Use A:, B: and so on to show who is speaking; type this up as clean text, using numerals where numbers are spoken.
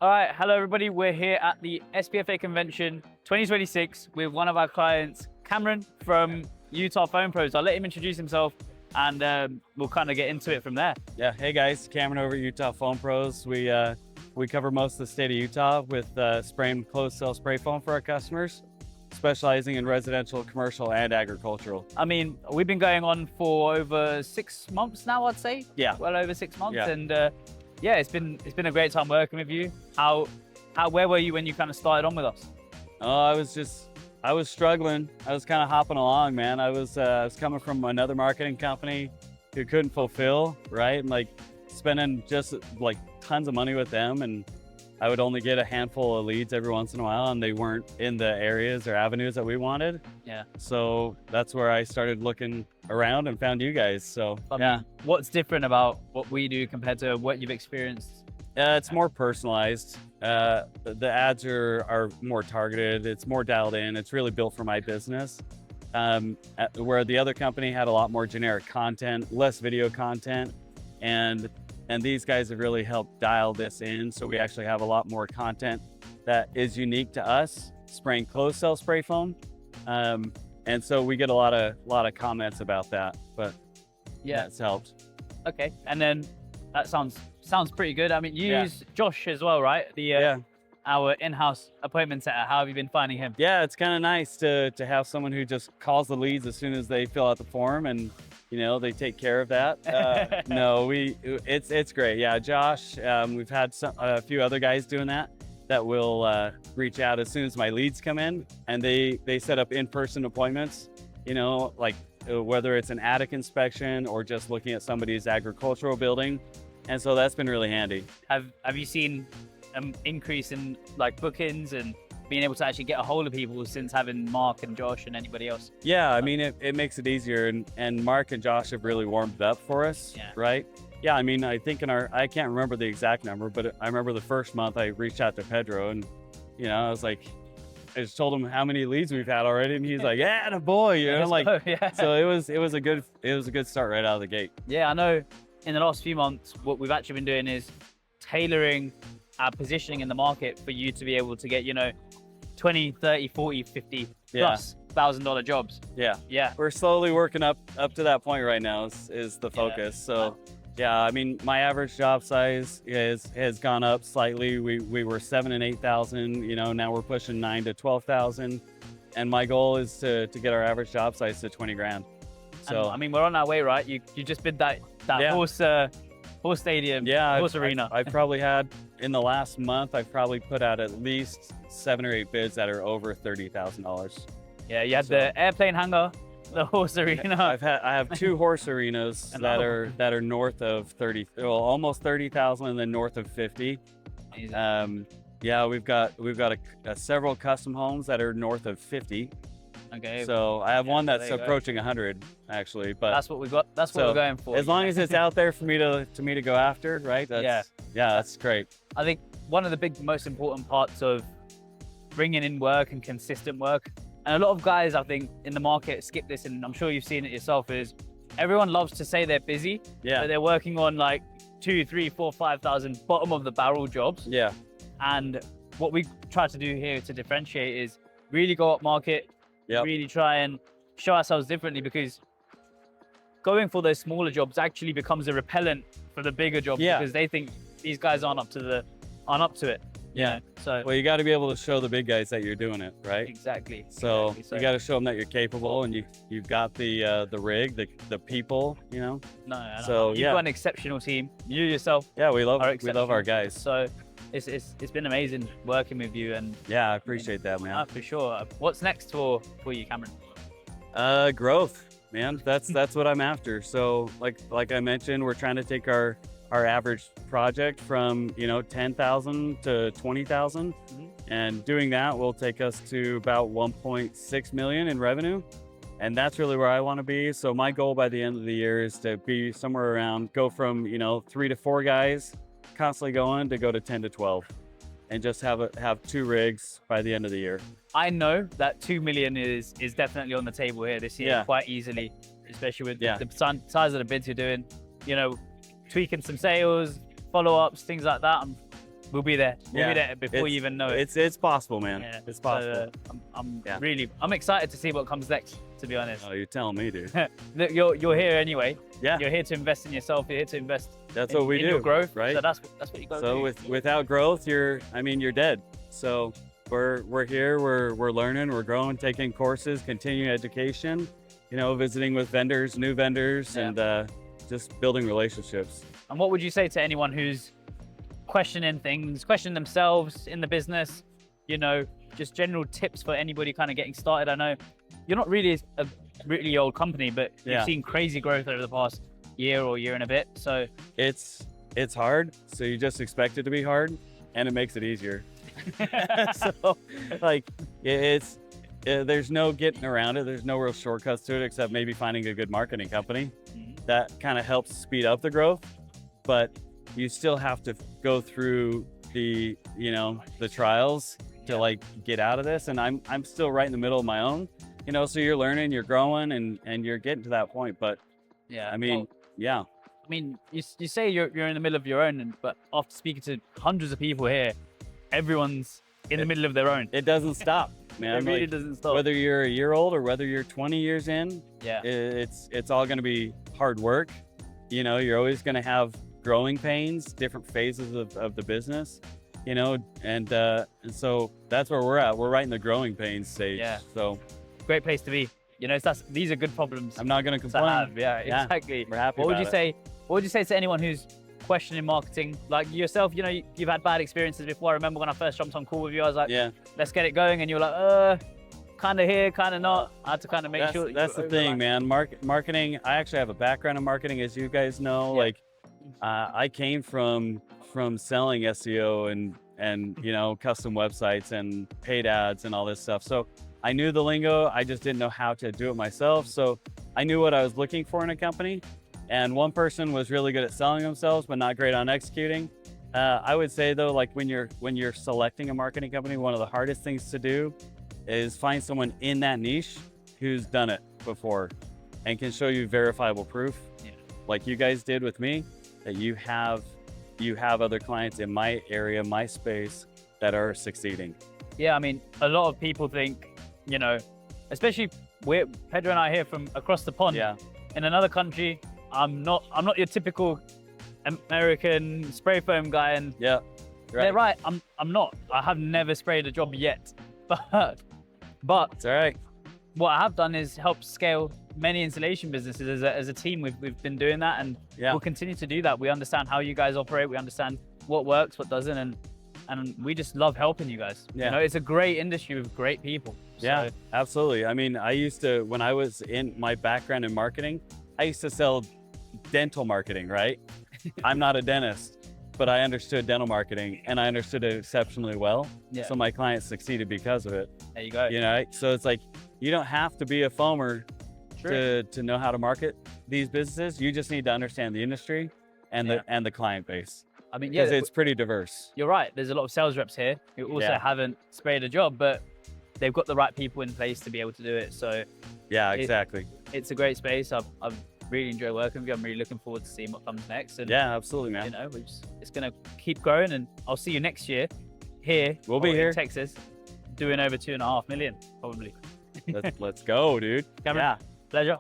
A: All right, hello everybody. We're here at the SPFA convention 2026 with one of our clients, Cameron from Utah Phone Pros. I'll let him introduce himself and we'll kind of get into it from there.
B: Yeah, hey guys, Cameron over at Utah Phone Pros. We cover most of the state of Utah with spray and closed cell spray foam for our customers, specializing in residential, commercial, and agricultural.
A: I mean, we've been going on for over 6 months now, I'd say.
B: Yeah.
A: Well over 6 months,
B: Yeah.
A: and yeah, it's been a great time working with you. Where were you when you kind of started on with us?
B: Oh, I was struggling. I was kind of hopping along, man. I was coming from another marketing company who couldn't fulfill, right? And like spending just like tons of money with them, and I would only get a handful of leads every once in a while, and they weren't in the areas or avenues that we wanted.
A: Yeah.
B: So that's where I started looking around and found you guys. So
A: Yeah. What's different about what we do compared to what you've experienced?
B: it's more personalized. The ads are more targeted. It's more dialed in. It's really built for my business. Where the other company had a lot more generic content, less video content, and these guys have really helped dial this in. So we actually have a lot more content that is unique to us, spraying closed cell spray foam. And so we get a lot of comments about that, but yeah, it's helped.
A: Okay, and then that sounds pretty good. I mean, you
B: Yeah.
A: use Josh as well, right?
B: Yeah.
A: Our in-house appointment setter. How have you been finding him?
B: Yeah, it's kind of nice to have someone who just calls the leads as soon as they fill out the form, and they take care of that. No, it's great. Yeah, Josh. We've had a few other guys doing that will reach out as soon as my leads come in, and they set up in-person appointments. Like whether it's an attic inspection or just looking at somebody's agricultural building, and so that's been really handy.
A: Have you seen an increase in like bookings and being able to actually get a hold of people since having Mark and Josh and anybody else?
B: Yeah, I mean, it makes it easier, and Mark and Josh have really warmed it up for us,
A: Yeah.
B: right? Yeah, I mean, I think I can't remember the exact number, but I remember the first month I reached out to Pedro, and, I was like, I just told him how many leads we've had already, and he's like, yeah, the boy,
A: Yeah.
B: so it was a good start right out of the gate.
A: Yeah, I know in the last few months, what we've actually been doing is tailoring our positioning in the market for you to be able to get, 20, 30, 40, 50 plus $1,000 jobs.
B: Yeah.
A: Yeah.
B: We're slowly working up to that point right now is the focus. So yeah, I mean, my average job size has gone up slightly. We were 7,000 and 8,000, now we're pushing 9,000 to 12,000. And my goal is to get our average job size to 20 grand. So
A: And, I mean, we're on our way, right? You just bid that
B: Yeah.
A: horse stadium,
B: yeah,
A: horse arena.
B: I've probably had, in the last month, I've probably put out at least 7 or 8 bids that are over $30,000.
A: Yeah, you had
B: So-
A: the airplane hangar, the horse arena.
B: I have 2 horse arenas
A: And
B: that
A: another
B: are north of 30, well, almost 30,000, and then north of 50.
A: Amazing.
B: Yeah, we've got several custom homes that are north of 50.
A: Okay,
B: So I have one
A: there
B: that's
A: you go.
B: approaching 100 actually, but
A: that's what we've got. That's what
B: so,
A: we're going for.
B: as long as it's out there for me to go after, right?
A: Yeah.
B: That's great.
A: I think one of the most important parts of bringing in work and consistent work, and a lot of guys I think in the market skip this, and I'm sure you've seen it yourself, is everyone loves to say they're busy,
B: Yeah.
A: but they're working on like 2, 3, 4, 5,000 bottom of the barrel jobs.
B: Yeah.
A: And what we try to do here to differentiate is really go up market,
B: Yep.
A: really try and show ourselves differently, because going for those smaller jobs actually becomes a repellent for the bigger jobs,
B: Yeah.
A: because they think these guys aren't up to it.
B: Yeah.
A: So
B: Well, you got to be able to show the big guys that you're doing it, right?
A: exactly.
B: So
A: exactly.
B: you got to show them that you're capable, and you've got the rig, the people,
A: No,
B: So,
A: you've
B: yeah.
A: got an exceptional team. You yourself
B: Yeah, we love
A: are
B: our
A: exceptional.
B: guys.
A: So it's been amazing working with you, and
B: Yeah, I appreciate that, man.
A: for sure. What's next for you, Cameron?
B: Growth, man. That's what I'm after. So like I mentioned, we're trying to take our average project from 10,000 to 20,000, and doing that will take us to about 1.6 million in revenue, and that's really where I want to be. So my goal by the end of the year is to be somewhere around, go from 3 to 4 guys constantly going to go to 10 to 12, and just have 2 rigs by the end of the year.
A: I know that 2 million is definitely on the table here this year,
B: Yeah.
A: quite easily, especially with
B: Yeah.
A: the size of the bids you're doing. Tweaking some sales, follow-ups, things like that. we'll be there. We'll be there before you even know it.
B: It's possible, man.
A: Yeah.
B: It's possible.
A: So, I'm excited to see what comes next, to be honest.
B: Oh, you're telling me, dude.
A: Look, you're here anyway.
B: Yeah.
A: You're here to invest in yourself. You're here to invest
B: That's
A: in,
B: what we
A: in
B: do,
A: your growth,
B: right?
A: So that's what you got to do.
B: So without growth, you're dead. So we're here, we're learning, we're growing, taking courses, continuing education, visiting with vendors, new vendors, and just building relationships.
A: And what would you say to anyone who's questioning themselves in the business? Just general tips for anybody kind of getting started. I know you're not really a really old company, but you've seen crazy growth over the past year or year and a bit. So
B: it's hard. So you just expect it to be hard, and it makes it easier. So there's no getting around it. There's no real shortcuts to it except maybe finding a good marketing company. That kind of helps speed up the growth, but you still have to go through the trials to get out of this. And I'm still right in the middle of my own, so you're learning, you're growing, and you're getting to that point. But you
A: say you're in the middle of your own, but after speaking to hundreds of people here, everyone's in the middle of their own.
B: It doesn't stop, man.
A: It really doesn't stop.
B: Whether you're a year old or whether you're 20 years in, it's all going to be hard work. You're always going to have growing pains, different phases of the business, and so that's where we're at. We're right in the growing pains stage. Yeah. So
A: great place to be. These are good problems.
B: I'm not going to complain.
A: Yeah, exactly.
B: We're happy.
A: What would you say to anyone who's questioning marketing, like yourself? You've had bad experiences before. I remember when I first jumped on call with you, I was like, let's get it going, and you're like, kind of here, kind of not. I had to kind of make sure.
B: That's the thing, man. Marketing. I actually have a background in marketing, as you guys know. I came from selling SEO and custom websites and paid ads and all this stuff. So I knew the lingo. I just didn't know how to do it myself. So I knew what I was looking for in a company. And one person was really good at selling themselves, but not great on executing. I would say though, when you're selecting a marketing company, one of the hardest things to do is find someone in that niche who's done it before and can show you verifiable proof, like you guys did with me, that you have other clients in my area, my space, that are succeeding.
A: Yeah, I mean, a lot of people think, especially Pedro and I here from across the pond. Yeah. In another country, I'm not your typical American spray foam guy, and they're right. I'm not. I have never sprayed a job yet, but
B: it's all right.
A: What I have done is help scale many installation businesses as a team. We've been doing that, and we'll continue to do that. We understand how you guys operate. We understand what works, what doesn't, and we just love helping you guys. It's a great industry with great people.
B: Yeah, absolutely. I mean, I used to, when I was in my background in marketing, I used to sell dental marketing, right? I'm not a dentist, but I understood dental marketing, and I understood it exceptionally well. Yeah. So my clients succeeded because of it.
A: There you go.
B: So it's you don't have to be a foamer to know how to market these businesses. You just need to understand the industry and the client base. I mean, because it's pretty diverse.
A: You're right. There's a lot of sales reps here who also haven't sprayed a job, but they've got the right people in place to be able to do it. So
B: yeah, exactly.
A: It's a great space. I've really enjoyed working with you. I'm really looking forward to seeing what comes next. And
B: yeah, absolutely, man.
A: It's gonna keep growing, and I'll see you next year here.
B: We'll be here
A: in Texas, doing over 2.5 million probably.
B: Let's go, dude.
A: Cameron, pleasure.